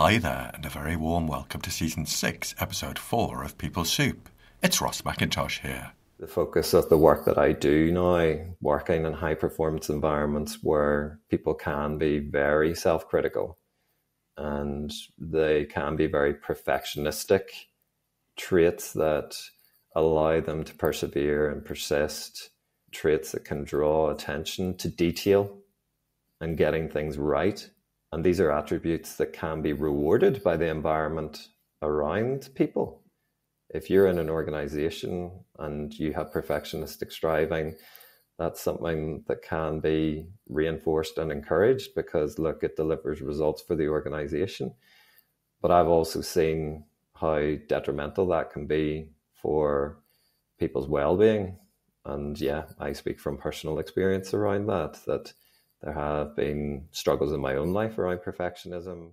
Hi there, and a very warm welcome to Season 6, Episode 4 of People Soup. It's Ross McIntosh here. The focus of the work that I do now, working in high-performance environments where people can be very self-critical and they can be very perfectionistic, traits that allow them to persevere and persist, traits that can draw attention to detail and getting things right. And these are attributes that can be rewarded by the environment around people. If you're in an organization and you have perfectionistic striving, that's something that can be reinforced and encouraged because, look, it delivers results for the organization. But I've also seen how detrimental that can be for people's well-being. And yeah, I speak from personal experience around that there have been struggles in my own life around perfectionism.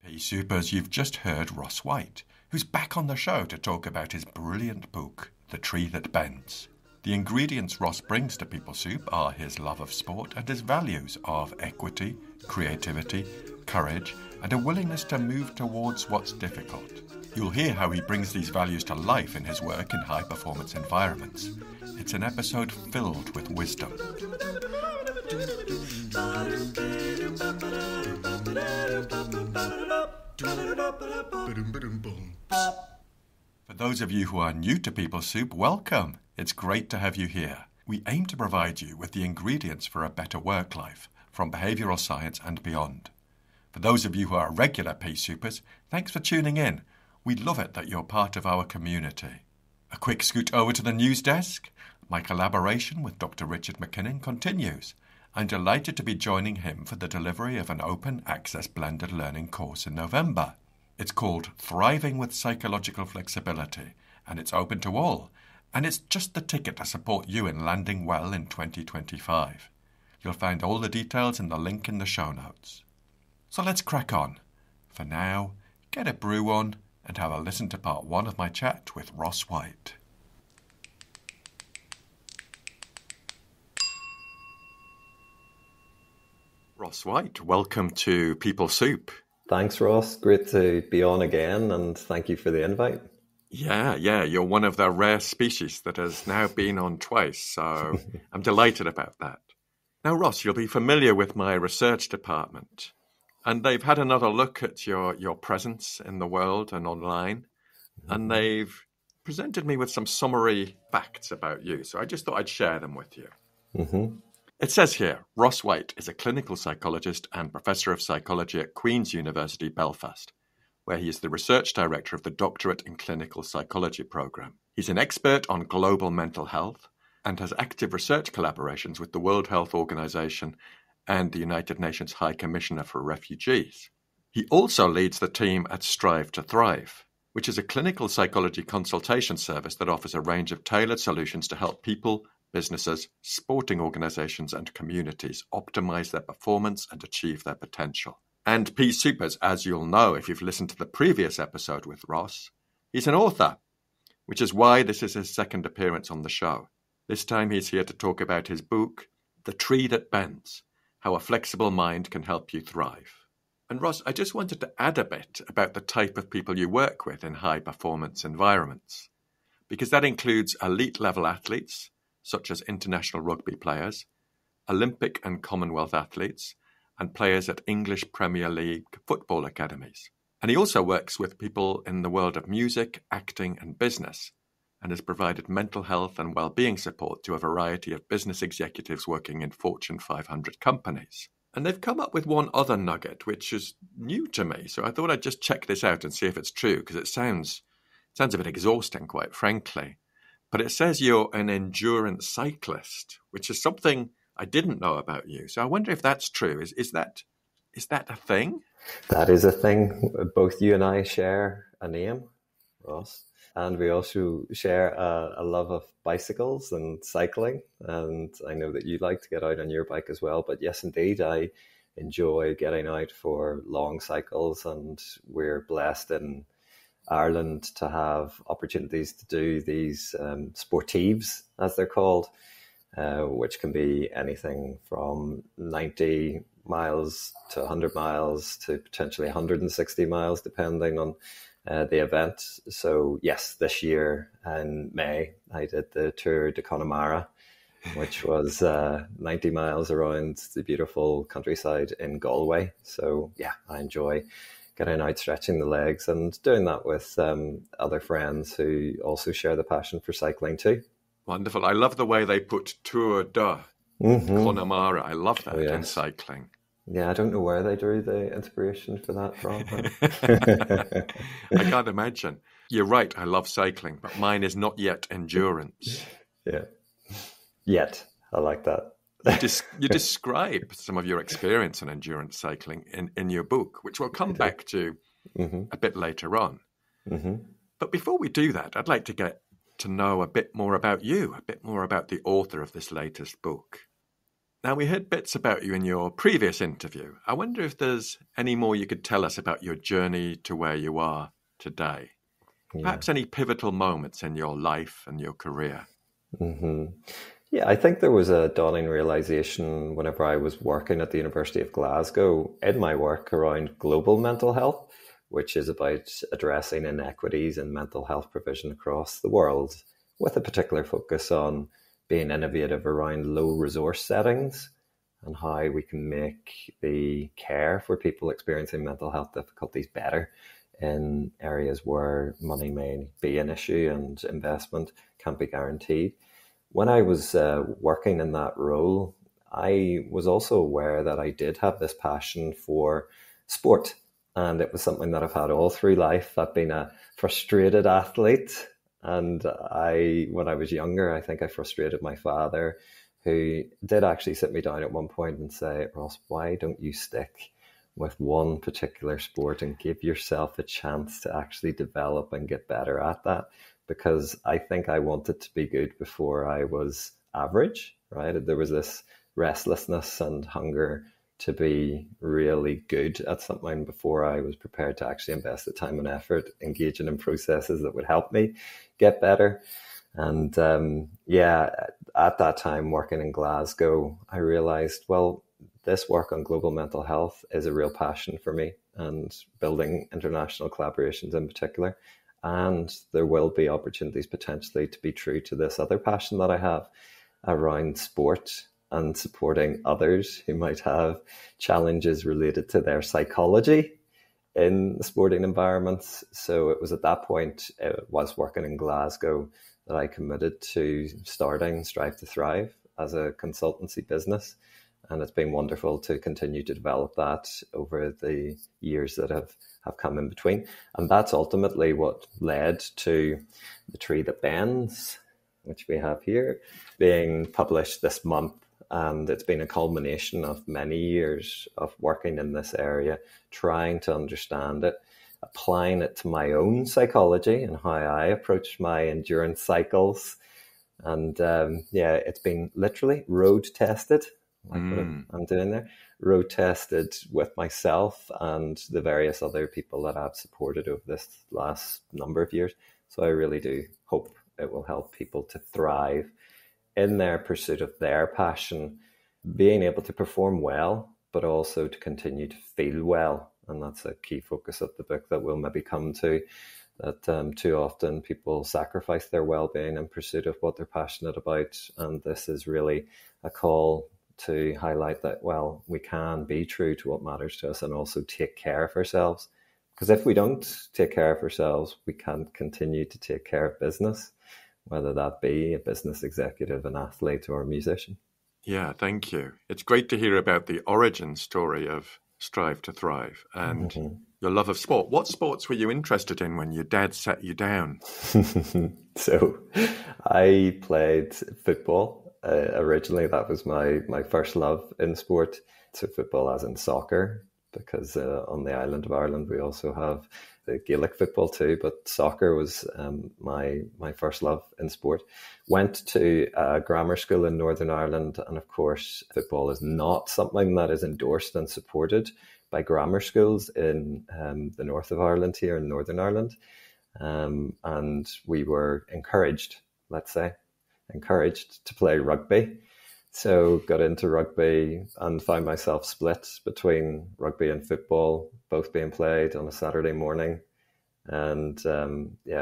Hey Supers, you've just heard Ross White, who's back on the show to talk about his brilliant book, The Tree That Bends. The ingredients Ross brings to People Soup are his love of sport and his values of equity, creativity, courage, and a willingness to move towards what's difficult. You'll hear how he brings these values to life in his work in high-performance environments. It's an episode filled with wisdom. For those of you who are new to People Soup, welcome. It's great to have you here. We aim to provide you with the ingredients for a better work life, from behavioural science and beyond. For those of you who are regular Pea Soupers, thanks for tuning in. We love it that you're part of our community. A quick scoot over to the news desk. My collaboration with Dr. Richard McKinnon continues. I'm delighted to be joining him for the delivery of an open access blended learning course in November. It's called Thriving with Psychological Flexibility, and it's open to all. And it's just the ticket to support you in landing well in 2025. You'll find all the details in the link in the show notes. So let's crack on. For now, get a brew on and have a listen to part 1 of my chat with Ross White. Ross White, welcome to People Soup. Thanks, Ross. Great to be on again, and thank you for the invite. Yeah, you're one of the rare species that has now been on twice, so I'm delighted about that. Now, Ross, you'll be familiar with my research department, and they've had another look at your presence in the world and online, and they've presented me with some summary facts about you, so I just thought I'd share them with you. Mm-hmm. It says here, Ross White is a clinical psychologist and professor of psychology at Queen's University, Belfast, where he is the research director of the Doctorate in Clinical Psychology program. He's an expert on global mental health and has active research collaborations with the World Health Organization and the United Nations High Commissioner for Refugees. He also leads the team at Strive to Thrive, which is a clinical psychology consultation service that offers a range of tailored solutions to help people, businesses, sporting organizations and communities optimize their performance and achieve their potential. And Pea Soupers, as you'll know if you've listened to the previous episode with Ross, he's an author, which is why this is his second appearance on the show. This time he's here to talk about his book, The Tree That Bends, How a Flexible Mind Can Help You Thrive. And Ross, I just wanted to add a bit about the type of people you work with in high-performance environments, because that includes elite-level athletes, such as international rugby players, Olympic and Commonwealth athletes, and players at English Premier League football academies. And he also works with people in the world of music, acting, and business, and has provided mental health and well-being support to a variety of business executives working in Fortune 500 companies. And they've come up with one other nugget, which is new to me, so I thought I'd just check this out and see if it's true, because it sounds a bit exhausting, quite frankly. But it says you're an endurance cyclist, which is something I didn't know about you. So I wonder if that's true. Is that a thing? That is a thing. Both you and I share a name, Ross, and we also share a love of bicycles and cycling. And I know that you like to get out on your bike as well. But yes, indeed, I enjoy getting out for long cycles, and we're blessed in Ireland to have opportunities to do these sportives, as they're called, which can be anything from 90 miles to 100 miles to potentially 160 miles, depending on the event. So yes, this year in May, I did the Tour de Connemara, which was 90 miles around the beautiful countryside in Galway. So yeah, I enjoy getting out, stretching the legs, and doing that with other friends who also share the passion for cycling too. Wonderful. I love the way they put Tour de Connemara. I love that in cycling. Yeah, I don't know where they drew the inspiration for that from. I can't imagine. You're right, I love cycling, but mine is not yet endurance. Yeah. Yet. I like that. You describe some of your experience in endurance cycling in your book, which we'll come back to a bit later on. But before we do that, I'd like to get to know a bit more about you, a bit more about the author of this latest book. Now, we heard bits about you in your previous interview. I wonder if there's any more you could tell us about your journey to where you are today. Perhaps any pivotal moments in your life and your career. Yeah, I think there was a dawning realization whenever I was working at the University of Glasgow in my work around global mental health, which is about addressing inequities in mental health provision across the world, with a particular focus on being innovative around low resource settings and how we can make the care for people experiencing mental health difficulties better in areas where money may be an issue and investment can't be guaranteed. When I was working in that role, I was also aware that I did have this passion for sport. And it was something that I've had all through life. I've been a frustrated athlete. And when I was younger, I think I frustrated my father, who did actually sit me down at one point and say, Ross, why don't you stick with one particular sport and give yourself a chance to actually develop and get better at that? Because I think I wanted to be good before I was average, right? There was this restlessness and hunger to be really good at something before I was prepared to actually invest the time and effort, engaging in processes that would help me get better. And at that time working in Glasgow, I realized, well, this work on global mental health is a real passion for me, and building international collaborations in particular. And there will be opportunities potentially to be true to this other passion that I have around sport and supporting others who might have challenges related to their psychology in sporting environments. So it was at that point, whilst working in Glasgow, that I committed to starting Strive to Thrive as a consultancy business. And it's been wonderful to continue to develop that over the years that have come in between. And that's ultimately what led to The Tree That Bends, which we have here, being published this month. And it's been a culmination of many years of working in this area, trying to understand it, applying it to my own psychology and how I approach my endurance cycles. And it's been literally road tested, like what I'm doing there, road tested with myself and the various other people that I've supported over this last number of years. So I really do hope it will help people to thrive in their pursuit of their passion, being able to perform well, but also to continue to feel well. And that's a key focus of the book that we'll maybe come to, that too often people sacrifice their well-being in pursuit of what they're passionate about. And this is really a call to highlight that, well, we can be true to what matters to us and also take care of ourselves. Because if we don't take care of ourselves, we can't continue to take care of business, whether that be a business executive, an athlete, or a musician. Yeah, thank you. It's great to hear about the origin story of Strive to Thrive and your love of sport. What sports were you interested in when your dad sat you down? So I played football. Originally, that was my first love in sport. So football as in soccer, because on the island of Ireland, we also have the Gaelic football too, but soccer was my first love in sport. Went to a grammar school in Northern Ireland, and of course, football is not something that is endorsed and supported by grammar schools in the north of Ireland here in Northern Ireland. And we were encouraged to play rugby. So got into rugby and found myself split between rugby and football, both being played on a Saturday morning. And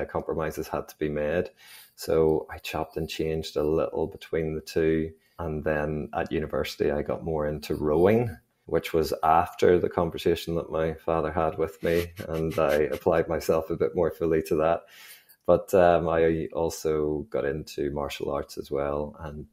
compromises had to be made. So I chopped and changed a little between the two. And then at university, I got more into rowing, which was after the conversation that my father had with me. And I applied myself a bit more fully to that. But I also got into martial arts as well, and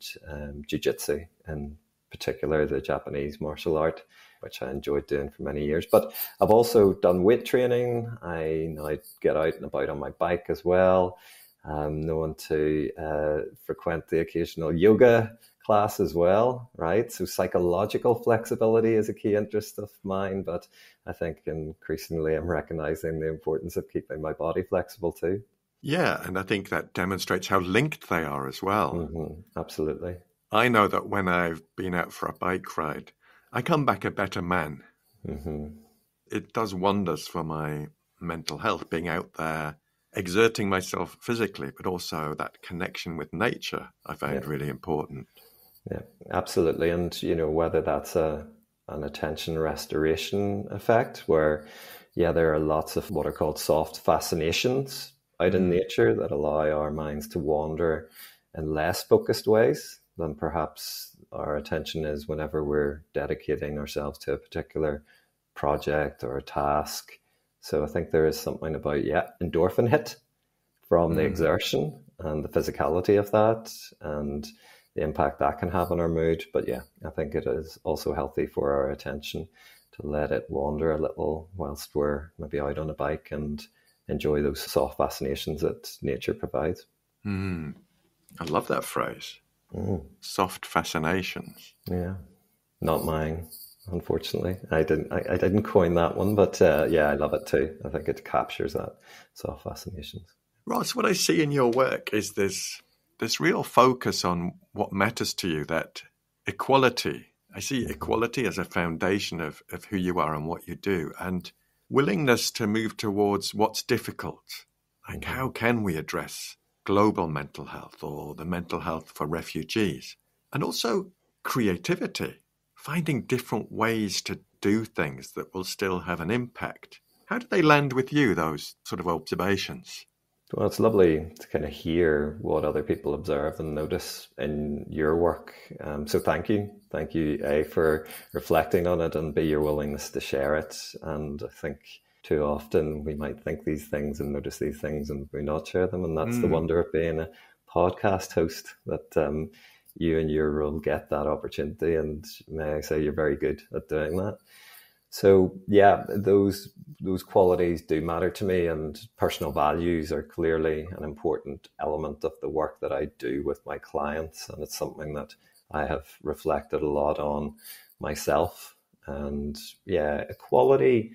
jiu-jitsu in particular, the Japanese martial art, which I enjoyed doing for many years. But I've also done weight training. I get out and about on my bike as well. Known to frequent the occasional yoga class as well, right? So psychological flexibility is a key interest of mine, but I think increasingly I'm recognizing the importance of keeping my body flexible too. Yeah, and I think that demonstrates how linked they are as well. Mm-hmm. Absolutely. I know that when I've been out for a bike ride, I come back a better man. Mm-hmm. It does wonders for my mental health, being out there, exerting myself physically, but also that connection with nature I find really important. Yeah, absolutely. And, whether that's an attention restoration effect where, there are lots of what are called soft fascinations out in nature that allow our minds to wander in less focused ways than perhaps our attention is whenever we're dedicating ourselves to a particular project or a task. So I think there is something about, endorphin hit from the exertion and the physicality of that and the impact that can have on our mood. But I think it is also healthy for our attention to let it wander a little whilst we're maybe out on a bike and enjoy those soft fascinations that nature provides. I love that phrase. Soft fascinations. Yeah, not mine, unfortunately. I didn't coin that one, but I love it too. I think it captures that soft fascinations. Ross, what I see in your work is this real focus on what matters to you, that equality. I see equality as a foundation of who you are and what you do, and willingness to move towards what's difficult. Like, how can we address global mental health or the mental health for refugees? And also creativity, finding different ways to do things that will still have an impact. How do they land with you, those sort of observations? Well, it's lovely to kind of hear what other people observe and notice in your work. So thank you. Thank you, A, for reflecting on it, and B, your willingness to share it. And I think too often we might think these things and notice these things and we not share them. And that's the wonder of being a podcast host, that you and your role get that opportunity. And may I say, you're very good at doing that. So those qualities do matter to me, and personal values are clearly an important element of the work that I do with my clients. And it's something that I have reflected a lot on myself. And equality,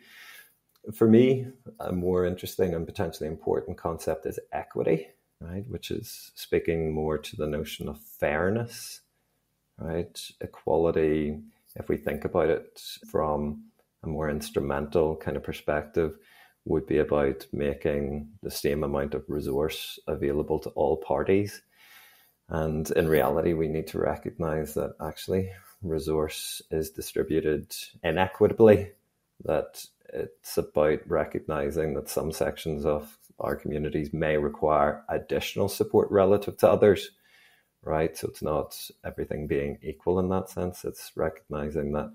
for me, a more interesting and potentially important concept is equity, right? Which is speaking more to the notion of fairness, right? Equality, if we think about it from a more instrumental kind of perspective, would be about making the same amount of resource available to all parties. And in reality, we need to recognize that actually resource is distributed inequitably, that it's about recognizing that some sections of our communities may require additional support relative to others, right? So it's not everything being equal in that sense. It's recognizing that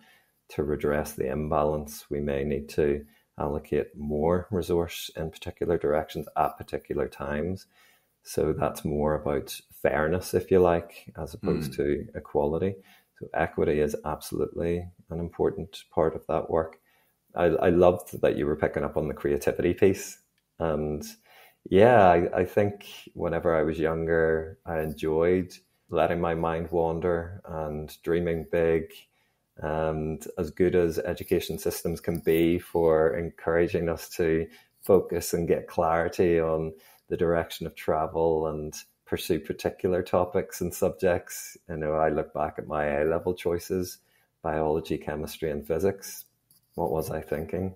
to redress the imbalance, we may need to allocate more resource in particular directions at particular times. So that's more about fairness, if you like, as opposed to equality. So equity is absolutely an important part of that work. I loved that you were picking up on the creativity piece. And I think whenever I was younger, I enjoyed letting my mind wander and dreaming big. And as good as education systems can be for encouraging us to focus and get clarity on the direction of travel and pursue particular topics and subjects, I look back at my A-level choices, biology, chemistry, and physics. What was I thinking?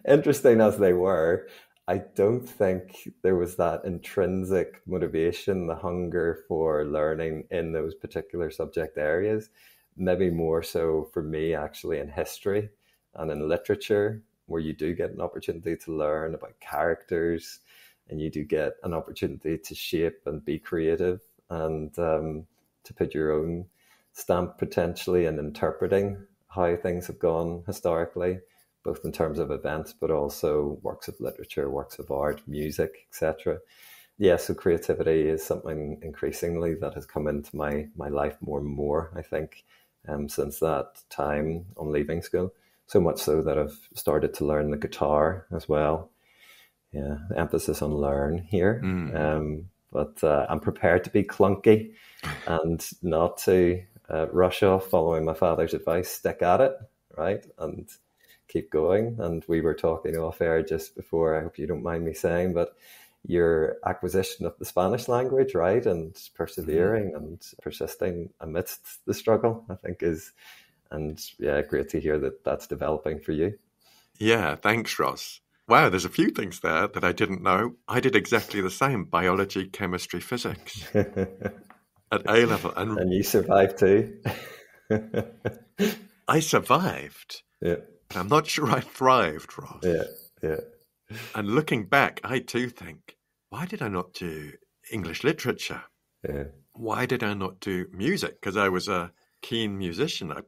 Interesting as they were, I don't think there was that intrinsic motivation, the hunger for learning in those particular subject areas. Maybe more so for me, actually, in history and in literature, where you do get an opportunity to learn about characters and you do get an opportunity to shape and be creative and to put your own stamp potentially in interpreting how things have gone historically, both in terms of events, but also works of literature, works of art, music, etc. Yeah, so creativity is something increasingly that has come into my life more and more, I think, since that time on leaving school. So much so that I've started to learn the guitar as well. Yeah, the emphasis on learn here. But I'm prepared to be clunky and not to rush off following my father's advice, stick at it, right? And keep going. And we were talking off air just before, I hope you don't mind me saying, but your acquisition of the Spanish language, right? And persevering and persisting amidst the struggle, I think is, and yeah, great to hear that that's developing for you. Yeah, thanks, Ross. Wow, there's a few things there that I didn't know. I did exactly the same, biology, chemistry, physics at A-level. And you survived too. I survived. Yeah. But I'm not sure I thrived, Ross. Yeah. And looking back, I too think, why did I not do English literature? Yeah. Why did I not do music? Because I was a keen musician. I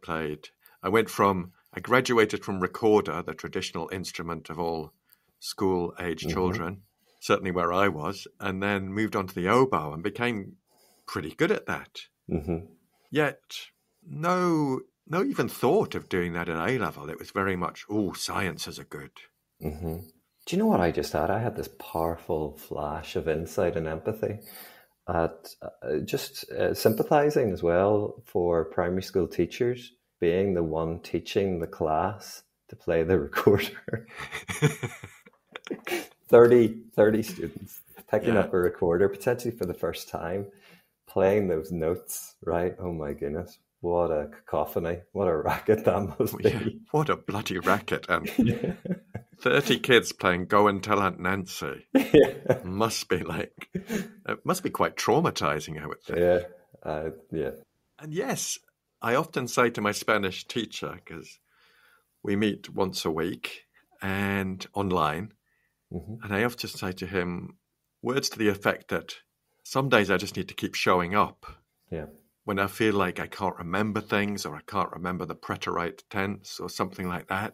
graduated from recorder, the traditional instrument of all school-age children, certainly where I was, and then moved on to the oboe and became pretty good at that. Yet, no even thought of doing that at A-level. It was very much, sciences are good. Do you know what I just had? I had this powerful flash of insight and empathy at just sympathizing as well for primary school teachers, being the one teaching the class to play the recorder. 30 students picking up a recorder, potentially for the first time, playing those notes, right? Oh my goodness. What a cacophony. What a racket that must be. Yeah, what a bloody racket. And 30 kids playing Go and Tell Aunt Nancy. It must be quite traumatizing, I would think. Yeah. And yes, I often say to my Spanish teacher, because we meet once a week and online, and I often say to him words to the effect that some days I just need to keep showing up. Yeah. When I feel like I can't remember things or I can't remember the preterite tense or something like that,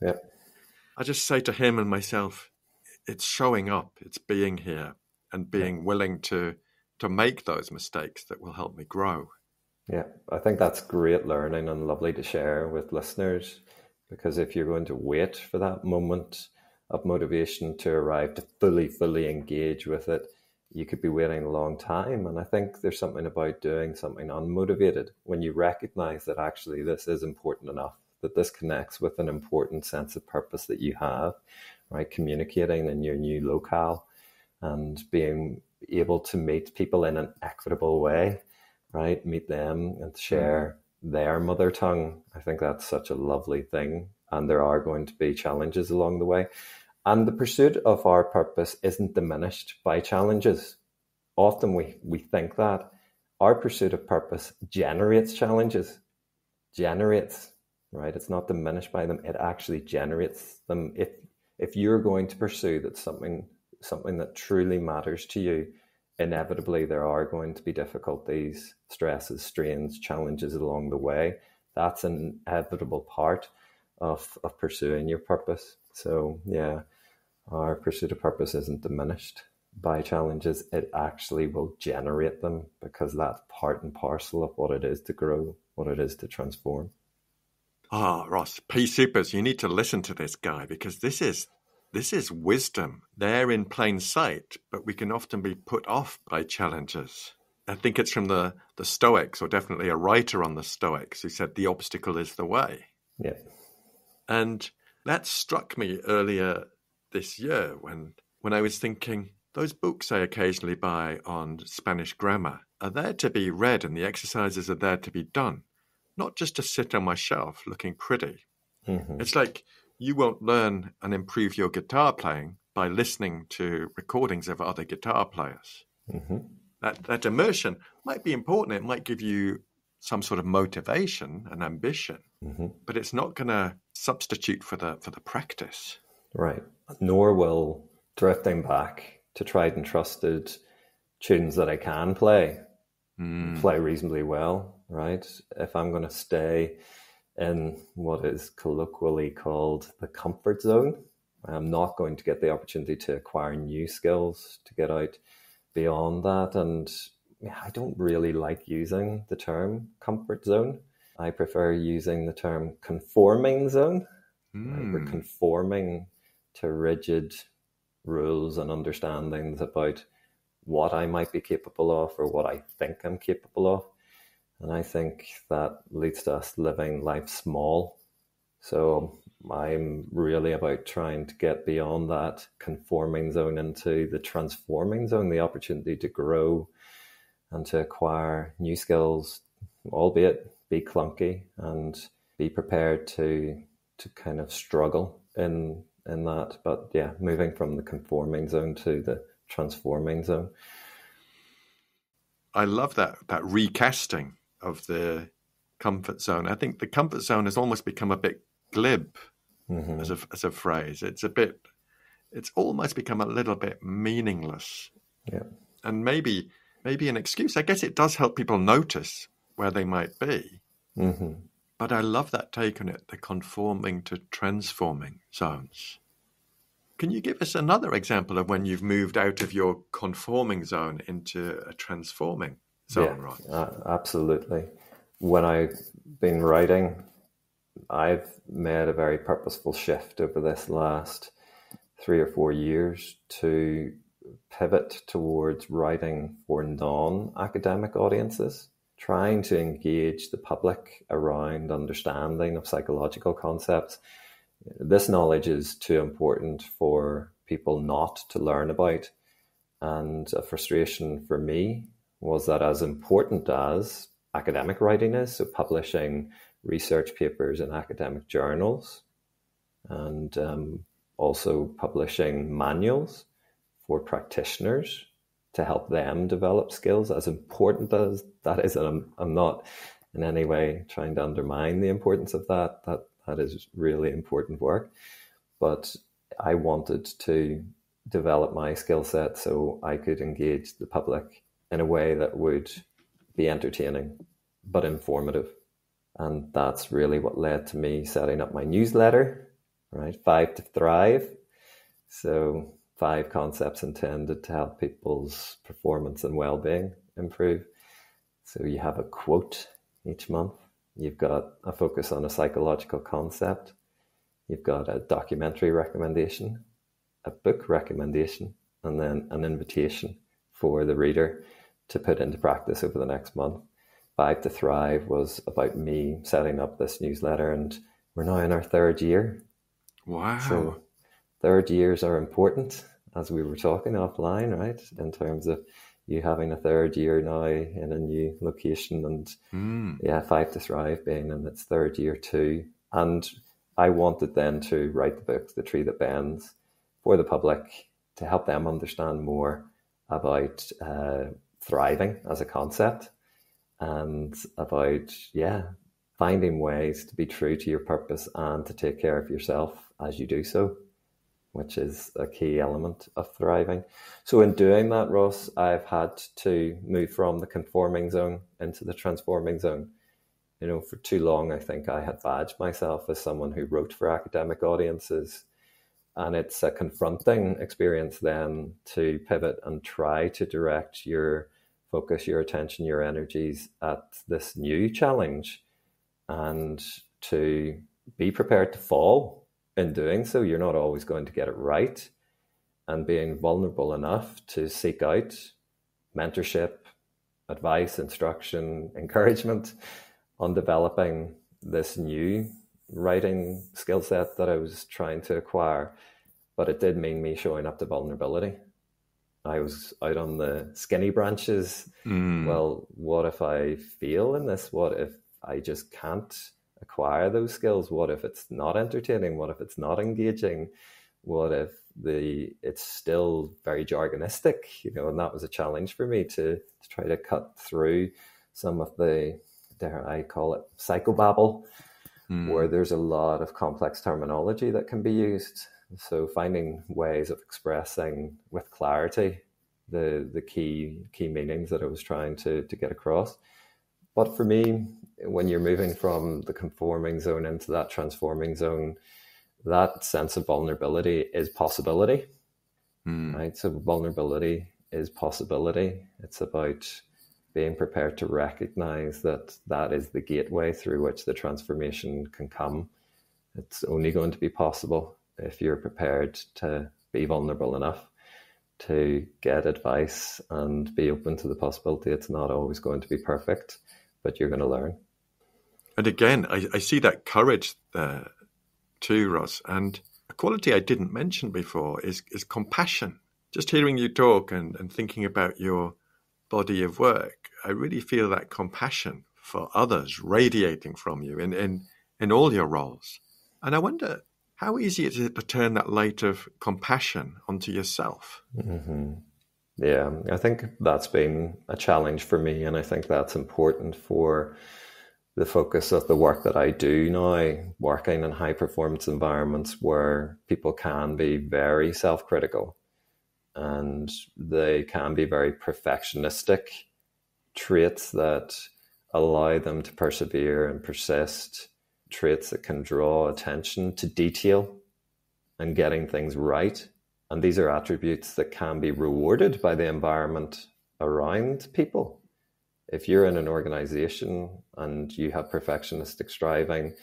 I just say to him and myself, it's showing up, it's being here and being willing to make those mistakes that will help me grow. Yeah, I think that's great learning and lovely to share with listeners, because if you're going to wait for that moment of motivation to arrive to fully engage with it, you could be waiting a long time. And I think there's something about doing something unmotivated when you recognize that actually this is important enough, that this connects with an important sense of purpose that you have, right? Communicating in your new locale and being able to meet people in an equitable way, right? Meet them and share their mother tongue. I think that's such a lovely thing. And there are going to be challenges along the way. And the pursuit of our purpose isn't diminished by challenges. Often we think that our pursuit of purpose generates challenges, right? It's not diminished by them. It actually generates them. If you're going to pursue that something that truly matters to you, inevitably there are going to be difficulties, stresses, strains, challenges along the way. That's an inevitable part of pursuing your purpose. So yeah, our pursuit of purpose isn't diminished by challenges. It actually will generate them, because that's part and parcel of what it is to grow, what it is to transform. Ross, P-Supers, you need to listen to this guy, because this is wisdom. They're in plain sight, but we can often be put off by challenges. I think it's from the Stoics, or definitely a writer on the Stoics, who said the obstacle is the way. Yeah. And that struck me earlier this year when I was thinking, those books I occasionally buy on Spanish grammar are there to be read, and the exercises are there to be done, not just to sit on my shelf looking pretty. It's like you won't learn and improve your guitar playing by listening to recordings of other guitar players. Mm-hmm. That immersion might be important. It might give you some sort of motivation and ambition, Mm-hmm. but it's not going to substitute for the practice. Right. Nor will drifting back to tried and trusted tunes that I can play reasonably well, right? If I'm going to stay in what is colloquially called the comfort zone, I'm not going to get the opportunity to acquire new skills, to get out beyond that. And I don't really like using the term comfort zone. I prefer using the term conforming zone. Right? We're conforming to rigid rules and understandings about what I might be capable of or what I think I'm capable of. And I think that leads to us living life small. So I'm really about trying to get beyond that conforming zone into the transforming zone, the opportunity to grow and to acquire new skills, albeit be clunky, and be prepared to kind of struggle in that. But yeah, moving from the conforming zone to the transforming zone. I love that recasting of the comfort zone. I think the comfort zone has almost become a bit glib as a phrase. It's almost become a little bit meaningless. Yeah. And maybe an excuse. I guess it does help people notice where they might be. Mm-hmm. But I love that take on it, the conforming to transforming zones. Can you give us another example of when you've moved out of your conforming zone into a transforming zone, Ross? Absolutely. When I've been writing, I've made a very purposeful shift over this last 3 or 4 years to pivot towards writing for non-academic audiences, trying to engage the public around understanding of psychological concepts. This knowledge is too important for people not to learn about. And a frustration for me was that as important as academic writing is, so publishing research papers in academic journals and also publishing manuals for practitioners to help them develop skills, as important as that is, and I'm not in any way trying to undermine the importance of that. That is really important work. But I wanted to develop my skill set so I could engage the public in a way that would be entertaining but informative. And that's really what led to me setting up my newsletter, right? 5 to Thrive. So 5 concepts intended to help people's performance and well-being improve. So you have a quote each month. You've got a focus on a psychological concept. You've got a documentary recommendation, a book recommendation, and then an invitation for the reader to put into practice over the next month. 5 to Thrive was about me setting up this newsletter, and we're now in our 3rd year. Wow. So 3rd years are important, as we were talking offline, right? In terms of you having a 3rd year now in a new location, and 5 to Thrive being in its 3rd year too. And I wanted then to write the book, The Tree That Bends, for the public to help them understand more about thriving as a concept and about, finding ways to be true to your purpose and to take care of yourself as you do so, which is a key element of thriving. So in doing that, Ross, I've had to move from the conforming zone into the transforming zone. You know, for too long, I think I had badged myself as someone who wrote for academic audiences. And it's a confronting experience then to pivot and try to direct your focus, your attention, your energies at this new challenge, and to be prepared to fall in doing so. You're not always going to get it right, and being vulnerable enough to seek out mentorship, advice, instruction, encouragement on developing this new writing skill set that I was trying to acquire. But it did mean me showing up to vulnerability. I was out on the skinny branches. Well, what if I fail in this? What if I just can't acquire those skills? What if it's not entertaining? What if it's not engaging? what if it's still very jargonistic, and that was a challenge for me to try to cut through some of the, dare I call it, psychobabble, where there's a lot of complex terminology that can be used. So finding ways of expressing with clarity the key meanings that I was trying to get across. But for me, when you're moving from the conforming zone into that transforming zone, that sense of vulnerability is possibility, right? So vulnerability is possibility. It's about being prepared to recognize that is the gateway through which the transformation can come. It's only going to be possible if you're prepared to be vulnerable enough to get advice and be open to the possibility it's not always going to be perfect, but you're going to learn. And again, I see that courage there too, Ross. And a quality I didn't mention before is compassion. Just hearing you talk and thinking about your body of work, I really feel that compassion for others radiating from you in all your roles. And I wonder, how easy is it to turn that light of compassion onto yourself? Mm-hmm. Yeah, I think that's been a challenge for me, and I think that's important for the focus of the work that I do now, working in high performance environments where people can be very self-critical and they can be very perfectionistic, traits that allow them to persevere and persist, traits that can draw attention to detail and getting things right. And these are attributes that can be rewarded by the environment around people. If you're in an organization and you have perfectionistic striving,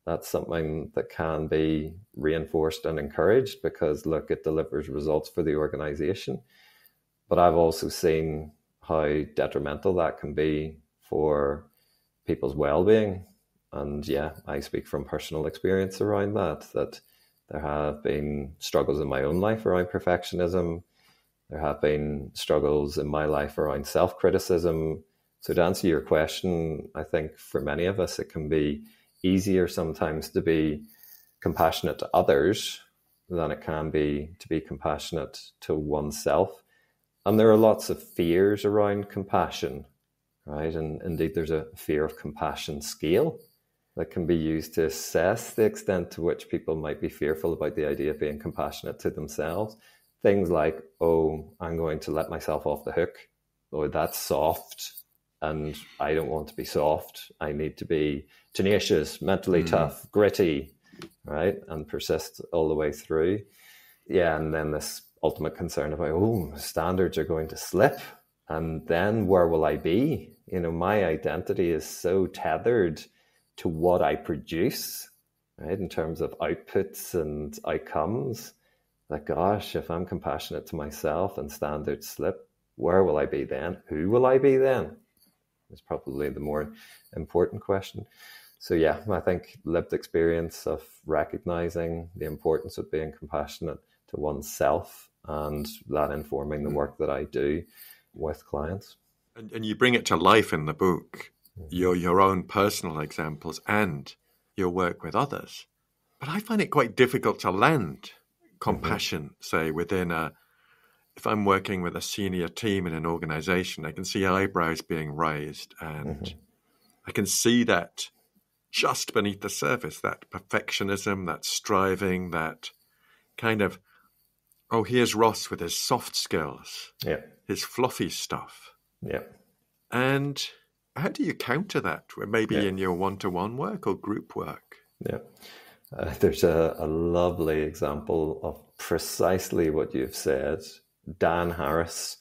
that's something that can be reinforced and encouraged because, look, it delivers results for the organization. But I've also seen how detrimental that can be for people's well-being. And yeah, I speak from personal experience around that there have been struggles in my own life around perfectionism. There have been struggles in my life around self-criticism. So to answer your question, I think for many of us, it can be easier sometimes to be compassionate to others than it can be to be compassionate to oneself. And there are lots of fears around compassion, right? And indeed, there's a fear of compassion scale that can be used to assess the extent to which people might be fearful about the idea of being compassionate to themselves. Things like, oh, I'm going to let myself off the hook, or that's soft, and I don't want to be soft. I need to be tenacious, mentally tough, gritty, right? And persist all the way through. Yeah, and then this ultimate concern about, oh, standards are going to slip, and then where will I be? My identity is so tethered to what I produce, right, in terms of outputs and outcomes. Like, gosh, if I'm compassionate to myself and standards slip, where will I be then? Who will I be then? Is probably the more important question. So yeah, I think lived experience of recognizing the importance of being compassionate to oneself and that informing the work that I do with clients. And you bring it to life in the book, your own personal examples and your work with others. But I find it quite difficult to land compassion, say, if I'm working with a senior team in an organization, I can see eyebrows being raised and I can see that just beneath the surface, that perfectionism, that striving, that kind of, oh, here's Ross with his soft skills, his fluffy stuff. Yeah. And how do you counter that, maybe in your one-to-one work or group work? Yeah. There's a lovely example of precisely what you've said. Dan Harris,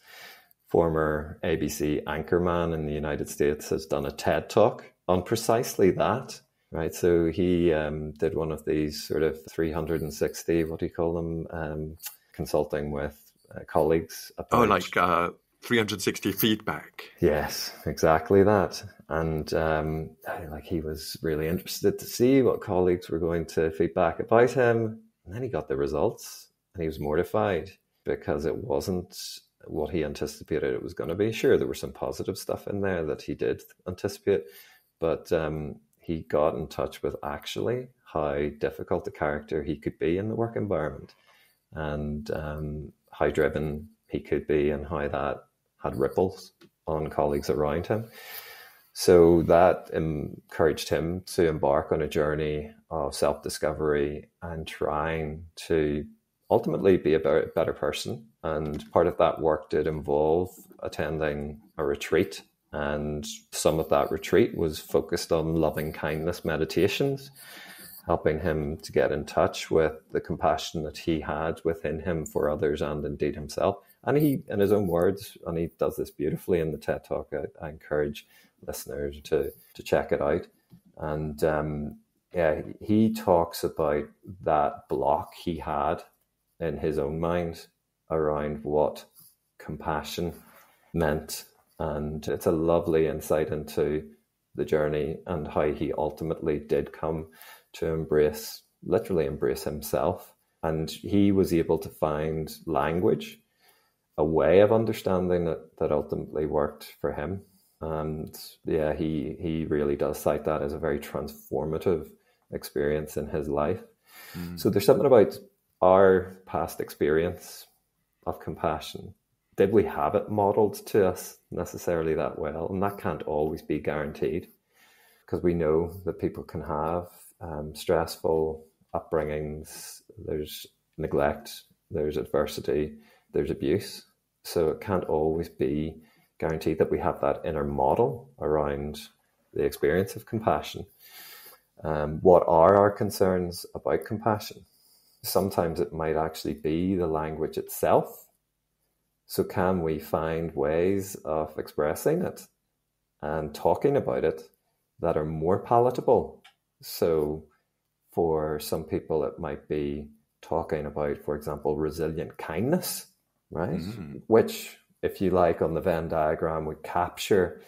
former ABC anchorman in the United States, has done a TED Talk on precisely that, right? So he did one of these sort of 360, what do you call them, consulting with colleagues. About, 360 feedback. Yes, exactly that. And he was really interested to see what colleagues were going to feedback about him. And then he got the results and he was mortified because it wasn't what he anticipated it was going to be. Sure, there was some positive stuff in there that he did anticipate, but he got in touch with actually how difficult a character he could be in the work environment. and how driven he could be and how that had ripples on colleagues around him. So that encouraged him to embark on a journey of self-discovery and trying to ultimately be a better person. And part of that work did involve attending a retreat. And some of that retreat was focused on loving kindness meditations, helping him to get in touch with the compassion that he had within him for others and indeed himself. And he, in his own words, and he does this beautifully in the TED Talk, I encourage listeners to check it out. And he talks about that block he had in his own mind around what compassion meant. And it's a lovely insight into the journey and how he ultimately did come to literally embrace himself. And he was able to find language, a way of understanding that ultimately worked for him. And yeah, he really does cite that as a very transformative experience in his life. So there's something about our past experience of compassion. Did we have it modeled to us necessarily that well? And that can't always be guaranteed, because we know that people can have stressful upbringings. There's neglect, there's adversity, there's abuse. So it can't always be guaranteed that we have that inner model around the experience of compassion. What are our concerns about compassion? Sometimes it might actually be the language itself. So can we find ways of expressing it and talking about it that are more palatable? So for some people, it might be talking about, for example, resilient kindness, right? Which, if you like, on the Venn diagram would capture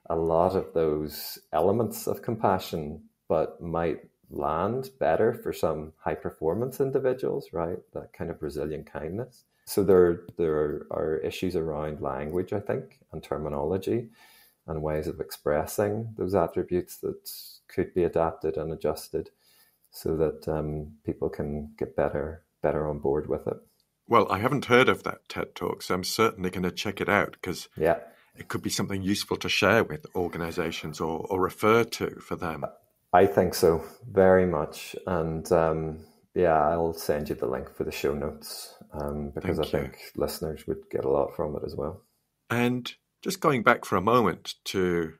a lot of those elements of compassion, but might land better for some high performance individuals, right? That kind of resilient kindness. So there are issues around language, I think, and terminology and ways of expressing those attributes that could be adapted and adjusted so that people can get better on board with it. Well, I haven't heard of that TED Talk, so I'm certainly going to check it out, because it could be something useful to share with organizations or refer to for them. I think so, very much. And I'll send you the link for the show notes because I think listeners would get a lot from it as well. And just going back for a moment to,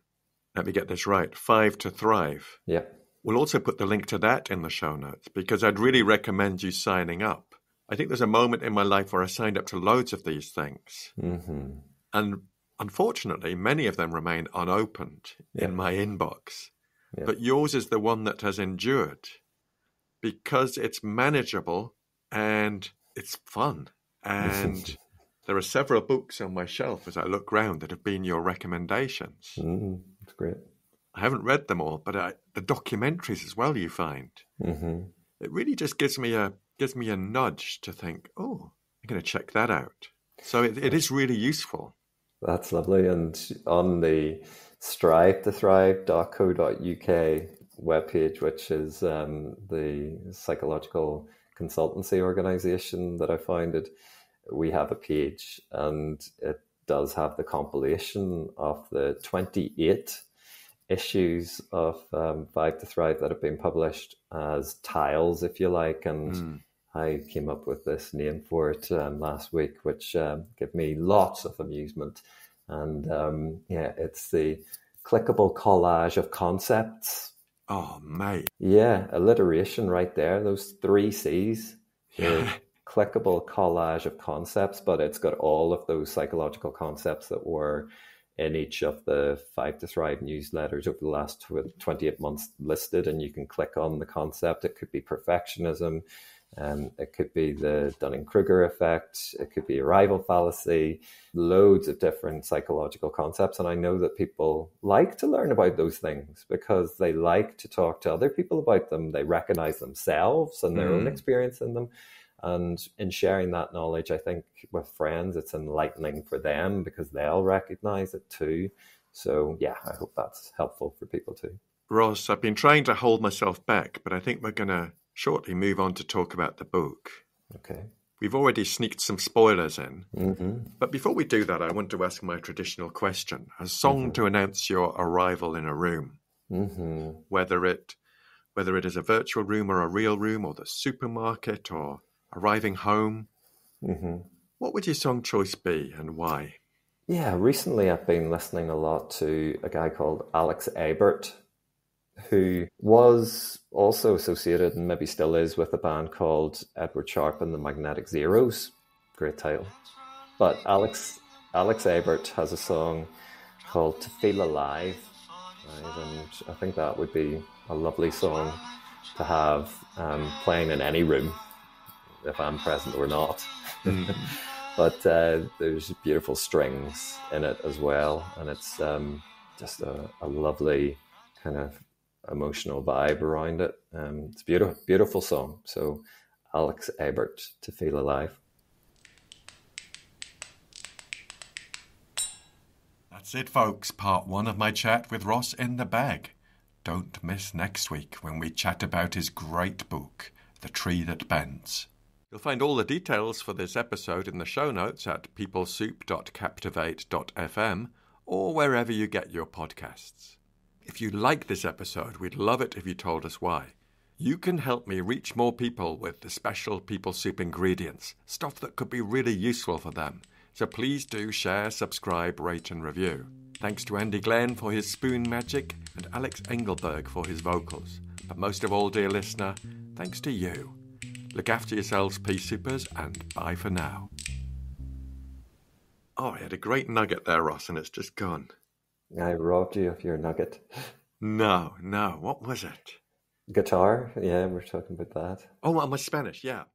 let me get this right, 5 to Thrive. Yeah. We'll also put the link to that in the show notes, because I'd really recommend you signing up. I think there's a moment in my life where I signed up to loads of these things. Mm-hmm. And unfortunately, many of them remain unopened in my inbox. Yeah. But yours is the one that has endured because it's manageable and it's fun. And there are several books on my shelf as I look round that have been your recommendations. That's great. I haven't read them all, but the documentaries as well, you find. Mm-hmm. It really just gives me a nudge to think, oh, I'm going to check that out. So it is really useful. That's lovely. And on the strive2thrive.co.uk webpage, which is the psychological consultancy organization that I founded, we have a page, and it does have the compilation of the 28 issues of 5 to Thrive that have been published as tiles, if you like. And I came up with this name for it last week, which gave me lots of amusement. And it's the clickable collage of concepts. Oh, mate. Yeah, alliteration right there. Those 3 C's. Yeah. Clickable collage of concepts, but it's got all of those psychological concepts that were in each of the 5 to Thrive newsletters over the last 28 months listed, and you can click on the concept. It could be perfectionism, it could be the Dunning-Kruger effect, it could be arrival fallacy, loads of different psychological concepts. And I know that people like to learn about those things because they like to talk to other people about them. They recognize themselves and their own experience in them. And in sharing that knowledge, I think with friends, it's enlightening for them because they'll recognize it too. So yeah, I hope that's helpful for people too. Ross, I've been trying to hold myself back, but I think we're going to shortly move on to talk about the book. Okay. We've already sneaked some spoilers in. Mm-hmm. But before we do that, I want to ask my traditional question. A song to announce your arrival in a room, whether it is a virtual room or a real room or the supermarket or arriving home. What would your song choice be and why? Yeah, recently I've been listening a lot to a guy called Alex Abert, who was also associated and maybe still is with a band called Edward Sharpe and the Magnetic Zeros. Great title. But Alex Abert has a song called To Feel Alive, right? And I think that would be a lovely song to have playing in any room, if I'm present or not. But there's beautiful strings in it as well, and it's just a lovely kind of emotional vibe around it. It's a beautiful song. So Alex Abert, To Feel Alive. That's it, folks. Part 1 of my chat with Ross in the Bag. Don't miss next week when we chat about his great book, The Tree That Bends. You'll find all the details for this episode in the show notes at peoplesoup.captivate.fm or wherever you get your podcasts. If you like this episode, we'd love it if you told us why. You can help me reach more people with the special People Soup ingredients, stuff that could be really useful for them. So please do share, subscribe, rate and review. Thanks to Andy Glenn for his spoon magic and Alex Engelberg for his vocals. But most of all, dear listener, thanks to you. Look after yourselves, Pea Soupers, and bye for now. Oh, I had a great nugget there, Ross, and it's just gone. I robbed you of your nugget. No. What was it? Guitar? Yeah, we're talking about that. Oh, my Spanish, yeah.